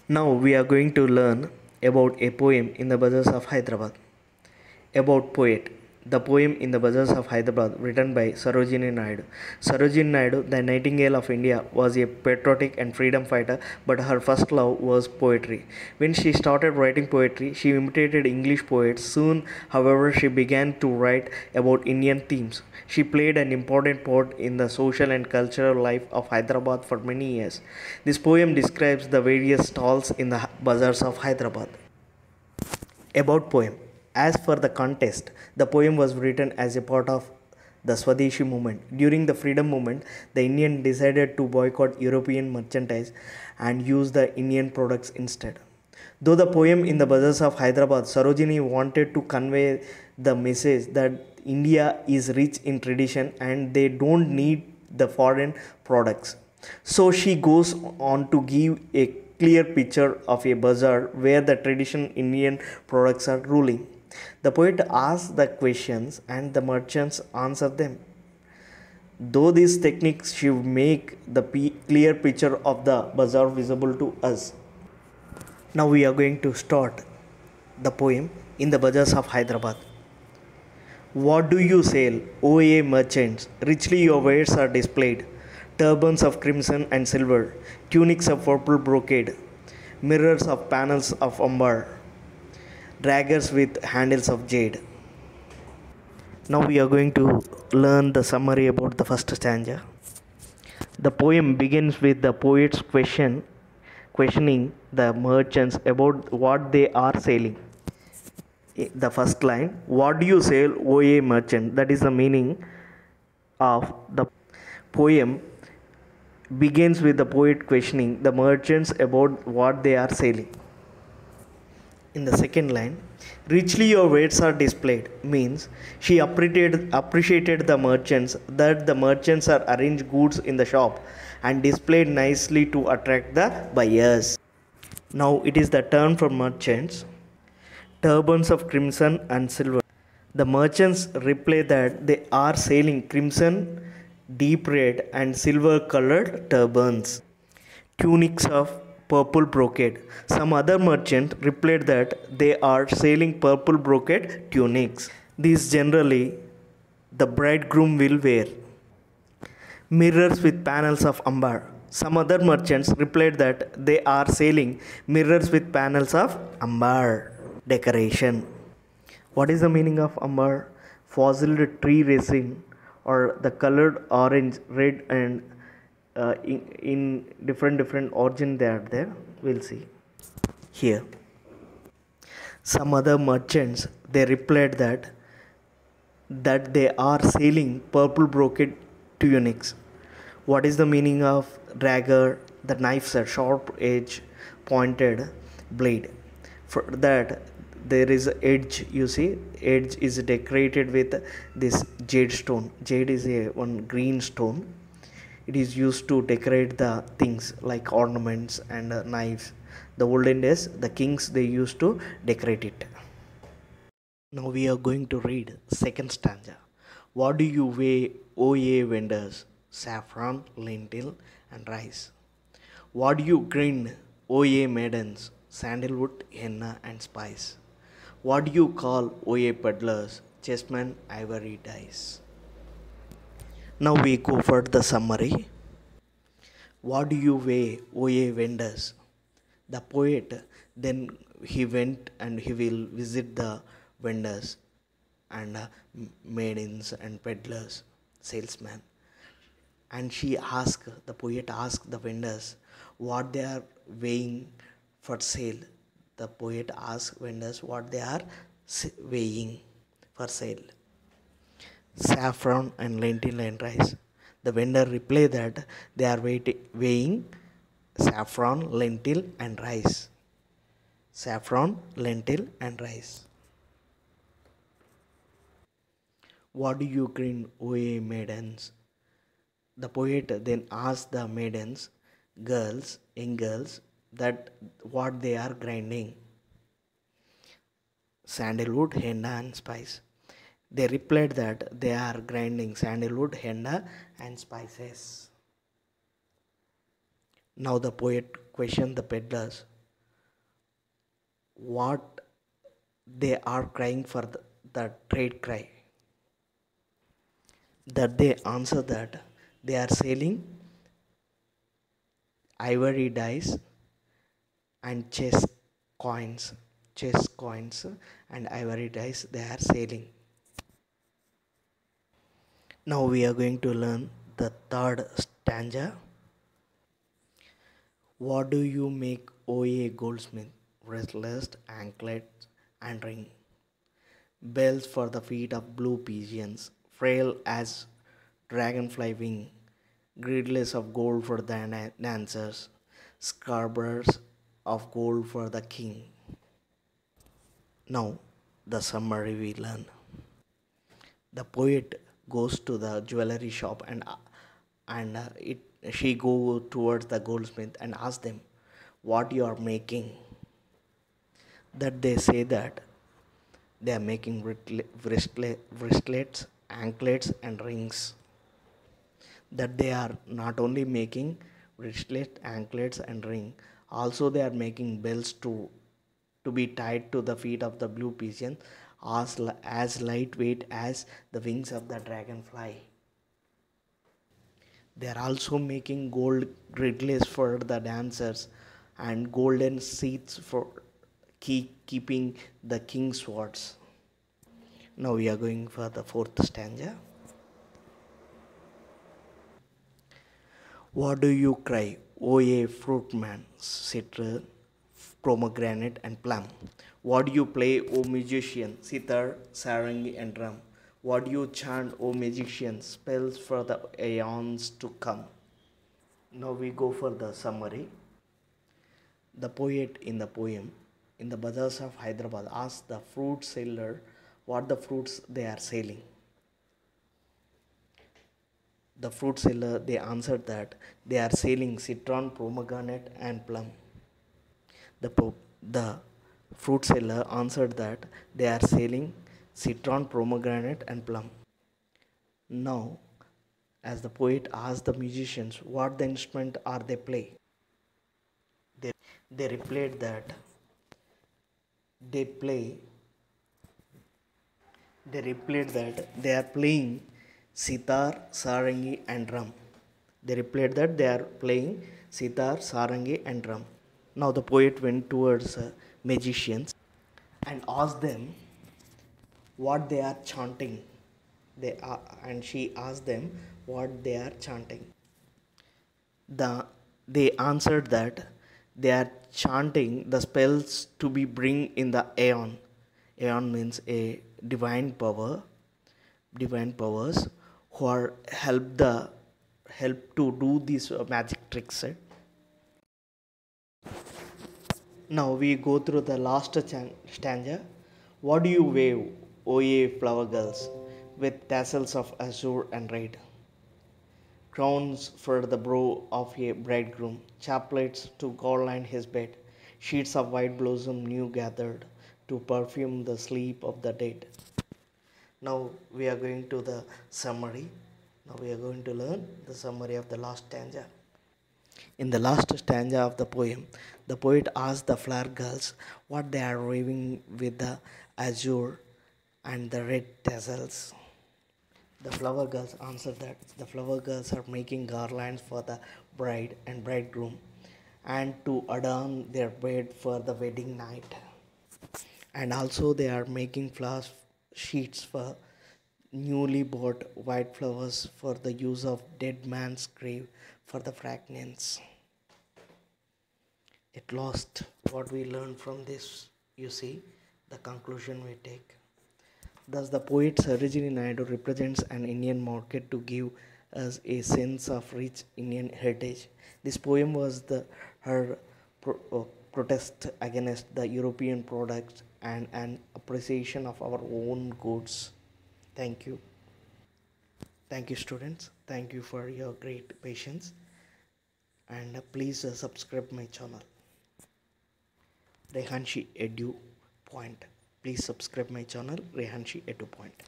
Now we are going to learn about a poem in the bazaars of Hyderabad. About poet. The poem in the bazaars of Hyderabad written by Sarojini Naidu. Sarojini Naidu, the Nightingale of India, was a patriotic and freedom fighter, but her first love was poetry. When she started writing poetry, she imitated English poets. Soon, however, she began to write about Indian themes. She played an important part in the social and cultural life of Hyderabad for many years. This poem describes the various stalls in the bazaars of Hyderabad. About poem. As for the contest, the poem was written as a part of the Swadeshi movement. During the freedom movement, the Indian decided to boycott European merchandise and use the Indian products instead. Though the poem in the bazaars of Hyderabad, Sarojini wanted to convey the message that India is rich in tradition and they don't need the foreign products. So she goes on to give a clear picture of a bazaar where the traditional Indian products are ruling. The poet asks the questions and the merchants answer them. Though these techniques should make the clear picture of the bazaar visible to us. Now we are going to start the poem in the bazaars of Hyderabad. What do you sell, O ye merchants? Richly your wares are displayed. Turbans of crimson and silver, tunics of purple brocade, mirrors of panels of umber, daggers with handles of jade. Now we are going to learn the summary about the first stanza. The poem begins with the poet's questioning the merchants about what they are selling. The first line, what do you sell, O ye merchant? That is the meaning of the poem begins with the poet questioning the merchants about what they are selling. In the second line, richly your wares are displayed means she appreciated the merchants that the merchants are arranged goods in the shop and displayed nicely to attract the buyers. Now it is the turn for merchants. Turbans of crimson and silver. The merchants reply that they are selling crimson, deep red, and silver colored turbans, tunics of purple brocade. Some other merchant replied that they are selling purple brocade tunics. These generally the bridegroom will wear. Mirrors with panels of amber. Some other merchants replied that they are selling mirrors with panels of amber decoration. What is the meaning of amber? Fossilized tree resin or the colored orange, red and in different origin they are there. We'll see here. Some other merchants they replied that they are selling purple brocade tunics. What is the meaning of dagger? The knife's a sharp edge pointed blade. For that there is edge, you see edge is decorated with this jade stone. Jade is a one green stone. It is used to decorate the things like ornaments and knives. The olden days the kings they used to decorate it. Now we are going to read second stanza. What do you weigh, O ye vendors? Saffron, lentil, and rice. What do you grin, O ye maidens? Sandalwood, henna, and spice. What do you call, O ye peddlers? Chessmen, ivory, dice. Now we go for the summary. What do you weigh, O ye vendors? The poet then he went and he will visit the vendors and maidens and peddlers, salesmen. And the poet asked the vendors what they are weighing for sale. The poet asked vendors what they are weighing for sale. Saffron and lentil and rice. The vendor replied that they are weighing saffron, lentil and rice. Saffron, lentil and rice. What do you grin, O ye maidens? The poet then asked the maidens, young girls, that what they are grinding. Sandalwood, henna and spice. They replied that they are grinding sandalwood, henna and spices. Now the poet questioned the peddlers. what they are crying for the trade cry. That they answer that they are selling ivory dice and coins, chess coins and ivory dice they are selling. Now we are going to learn the third stanza. What do you make, O a goldsmith? Restless anklets and ring, bells for the feet of blue pigeons, frail as dragonfly wing, gridless of gold for the dancers, scarabs of gold for the king. Now the summary we learn. The poet goes to the jewelry shop and she go towards the goldsmith and ask them what you are making. That they say that they are making wristlets, anklets and rings. That they are not only making wristlets, anklets and ring, also they are making bells to be tied to the feet of the blue pigeon, as lightweight as the wings of the dragonfly. They are also making gold gridlets for the dancers and golden seats for keeping the king's swords. Now we are going for the fourth stanza. What do you cry, O ye fruit man, citron, pomegranate and plum? What do you play, O musician, sitar, sarangi and drum? What do you chant, O magician, spells for the aeons to come? Now we go for the summary. The poet in the poem, in the bazaars of Hyderabad, asked the fruit seller what the fruits they are selling. The fruit seller they answered that they are selling citron, pomegranate and plum. The fruit seller answered that they are selling citron, pomegranate and plum. Now, as the poet asked the musicians what the instrument are they play, they, they replied that they play they replied that they are playing sitar, sarangi and drum. They replied that they are playing sitar, sarangi and drum. Now the poet went towards magicians and asked them what they are chanting. And she asked them what they are chanting. They answered that they are chanting the spells to be bring in the aeon. Aeon means a divine power, divine powers who are help to do these magic tricks. Right? Now we go through the last stanza. What do you wave, O ye flower girls, with tassels of azure and red? Crowns for the brow of a bridegroom, chaplets to garland his bed, sheets of white blossom new gathered to perfume the sleep of the dead. Now we are going to the summary. Now we are going to learn the summary of the last stanza. In the last stanza of the poem, the poet asks the flower girls what they are weaving with the azure and the red tassels. The flower girls answer that the flower girls are making garlands for the bride and bridegroom and to adorn their bed for the wedding night. And also they are making flower sheets for newly bought white flowers for the use of dead man's grave for the fragrance. At last, what we learn from this, you see, the conclusion we take. Thus, the poet Sarojini Naidu represents an Indian market to give us a sense of rich Indian heritage. This poem was her protest against the European products and an appreciation of our own goods. Thank you. Thank you, students. Thank you for your great patience. And please subscribe my channel, Rehanshi Edu Point. Please subscribe my channel, Rehanshi Edu Point.